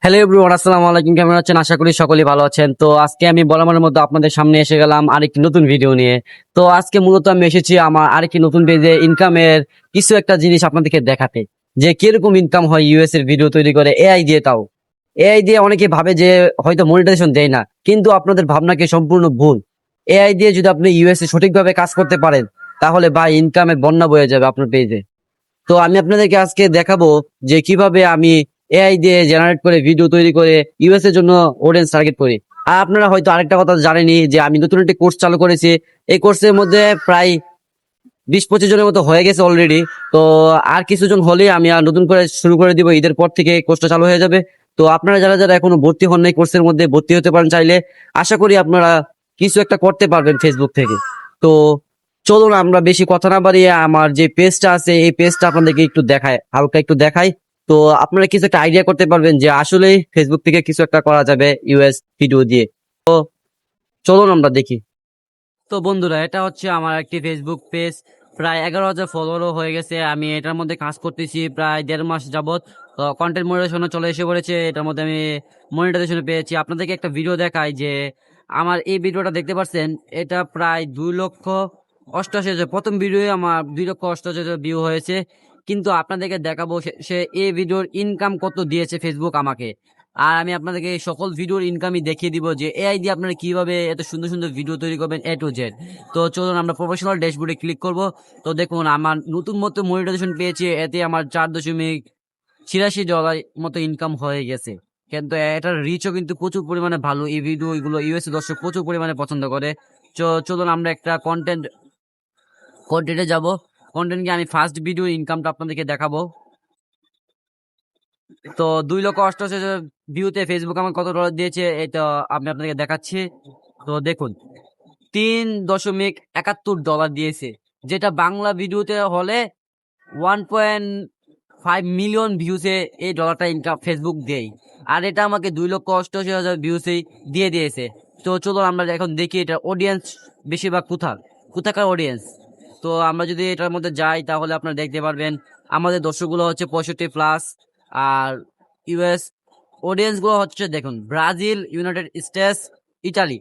Hello everyone, আসসালামু আলাইকুম। কেমন আছেন? আশা করি সকলেই ভালো আছেন। তো আজকে আমি বরাবরের মতো আপনাদের সামনে এসে গেলাম আরেকটি নতুন ভিডিও নিয়ে। তো আজকে মূলত আমি এসেছি আমার আরেকটি নতুন পেজে ইনকামের কিছু একটা জিনিস আপনাদেরকে দেখাতে, যে কিরকম ইনকাম হয় ইউএস এর ভিডিও তৈরি করে এআই দিয়ে। তাও এআই দিয়ে অনেকে ভাবে যে হয়তো মনিটাইজেশন দেয় না, কিন্তু আপনাদের ভাবনাকে সম্পূর্ণ ভুল। এআই দিয়ে যদি আপনি ইউএস এ সঠিকভাবে কাজ করতে পারেন, তাহলে ভাই ইনকামের বন্যা বয়ে যাবে আপনার পেজে। তো আমি আপনাদেরকে আজকে দেখাবো যে কিভাবে আমি এআই দিয়ে জেনারেট করে ভিডিও তৈরি করে ইউএস এর জন্য অডিয়েন্স টার্গেট করি। আর আপনারা হয়তো আরেকটা কথা জানেনই যে আমি নতুন একটি কোর্স চালু করেছি। এই কোর্সের মধ্যে প্রায় 20-25 জনের মতো হয়ে গেছে অলরেডি। তো আর কিছুজন হলেই আমি আর নতুন করে শুরু করে দিব। ঈদের পর থেকে কোর্সটা চালু হয়ে যাবে। তো আপনারা যারা যারা এখনো ভর্তি হন নাই কোর্সের মধ্যে, ভর্তি হতে পারেন চাইলে। আশা করি আপনারা কিছু একটা করতে পারবেন ফেসবুক থেকে। তো চলুন আমরা বেশি কথা না বাড়িয়ে আমার যে পেজটা আছে এই পেজটা আপনাদেরকে একটু দেখায়, হালকা একটু দেখাই। তো আপনারা কিছু একটা আইডিয়া করতে পারবেন যে আসলে ফেসবুক থেকে কিছু একটা করা যাবে ইউএস ভিডিও দিয়ে। তো চলুন আমরা দেখি। তো বন্ধুরা, এটা হচ্ছে আমার একটি ফেসবুক পেজ। প্রায় 11,000 ফলোয়ারও হয়ে গেছে। আমি এটার মধ্যে কাজ করতেছি প্রায় 1.5 মাস যাবত। তো কন্টেন্ট মনিটাইজেশনে চলে এসে পড়েছে। এটার মধ্যে আমি মনিটাইজেশন পেয়েছি। আপনাদেরকে একটা ভিডিও দেখাই যে আমার এই ভিডিওটা দেখতে পাচ্ছেন, এটা প্রায় 2,88,000। প্রথম ভিডিও আমার 2,88,000 ভিউ হয়েছে। কিন্তু আপনাদেরকে দেখাবো সে এই ভিডিওর ইনকাম কত দিয়েছে ফেসবুক আমাকে। আর আমি আপনাদেরকে এই সকল ভিডিওর ইনকামই দেখিয়ে দিব যে এআই দিয়ে আপনারা কিভাবে এত সুন্দর সুন্দর ভিডিও তৈরি করবেন এ টু জেড। তো চলুন আমরা প্রফেশনাল ড্যাশবোর্ডে ক্লিক করব। তো দেখুন আমার নতুন মতো মনিটাইজেশন পেয়েছি, এতে আমার $4.86 মতো ইনকাম হয়ে গেছে। কিন্তু এটার রিচও কিন্তু প্রচুর পরিমাণে ভালো। এই ভিডিও এগুলো ইউএসএ দর্শক প্রচুর পরিমাণে পছন্দ করে। চলুন আমরা একটা কন্টেন্টে যাব। কন্টেন্টকে আমি ফার্স্ট ভিডিও ইনকামটা আপনাদেরকে দেখাবো। তো 2,88,000 ভিউতে ফেসবুক আমার কত ডলার দিয়েছে এটা আমি আপনাকে দেখাচ্ছি। তো দেখুন, $3.71 দিয়েছে, যেটা বাংলা ভিডিওতে হলে 1.5 মিলিয়ন ভিউসে এই ডলারটা ইনকাম ফেসবুক দেয়। আর এটা আমাকে 2,88,000 ভিউসেই দিয়ে দিয়েছে। তো চলো আমরা এখন দেখি এটা অডিয়েন্স বেশিরভাগ কোথাকার অডিয়েন্স। তো আমরা যদি এটার মধ্যে যাই তাহলে আপনারা দেখতে পারবেন আমাদের দর্শকগুলো হচ্ছে 65+। আর ইউএস অডিয়েন্স গুলো হচ্ছে দেখুন ব্রাজিল, ইউনাইটেড স্টেটস, ইটালি।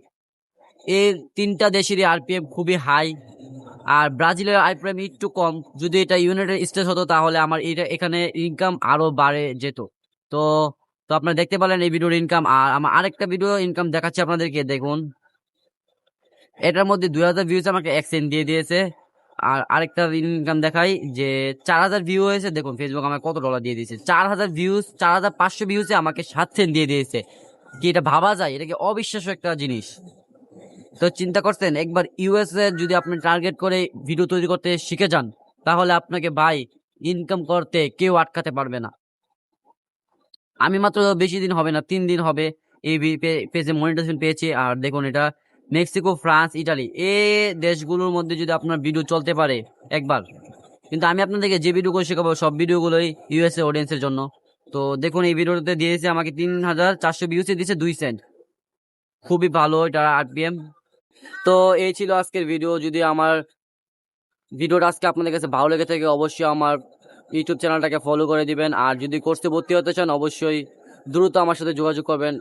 এই তিনটা দেশেরই আরপিএম খুবই হাই। আর ব্রাজিলের আরপিএম একটু কম। যদি এটা ইউনাইটেড স্টেটস হতো তাহলে আমার এটা এখানে ইনকাম আরো বাড়ে যেত। তো তো আপনারা দেখতে পেলেন এই ভিডিওর ইনকাম। আর আমার আরেকটা ভিডিও ইনকাম দেখাচ্ছি আপনাদেরকে, দেখুন এটার মধ্যে 2,000 ভিউজ আমাকে 1 সেন্ট দিয়ে দিয়েছে। আর আরেকটা ইনকাম দেখাই যে 4,000 ভিউ হয়েছে। দেখুন ফেসবুক আমাকে কত ডলার দিয়ে দিয়েছে। 4,000 ভিউজ, 4,500 ভিউজে আমাকে 7 সেন্ট দিয়ে দিয়েছে। কি এটা ভাবা যায়? এটা কি অবিশ্বাস্য একটা জিনিস? তো চিন্তা করছেন একবার ইউএস এ যদি আপনি টার্গেট করে ভিডিও তৈরি করতে শিখে যান, তাহলে আপনাকে ভাই ইনকাম করতে কেউ আটকাতে পারবে না। আমি মাত্র বেশি দিন হবে না, 3 দিন হবে এই পেজে মনিটাইজেশন পেয়েছি। আর দেখুন এটা মেক্সিকো, ফ্রান্স, ইটালি এই দেশগুলোর মধ্যে যদি আপনার ভিডিও চলতে পারে একবার। কিন্তু আমি আপনাদেরকে যে ভিডিওগুলো শেখাবো সব ভিডিওগুলোই ইউএসএ অডিয়েন্সের জন্য। তো দেখুন এই ভিডিওতে দিয়েছে আমাকে 3,400 ভিউসে দিয়েছে 2 সেন্ট। খুবই ভালো এটা আরপিএম। তো এই ছিল আজকের ভিডিও। যদি আমার ভিডিওটা আজকে আপনাদের কাছে ভালো লেগে থাকে অবশ্যই আমার ইউটিউব চ্যানেলটাকে ফলো করে দিবেন। আর যদি কোর্সে ভর্তি হতে চান অবশ্যই দ্রুত আমার সাথে যোগাযোগ করবেন।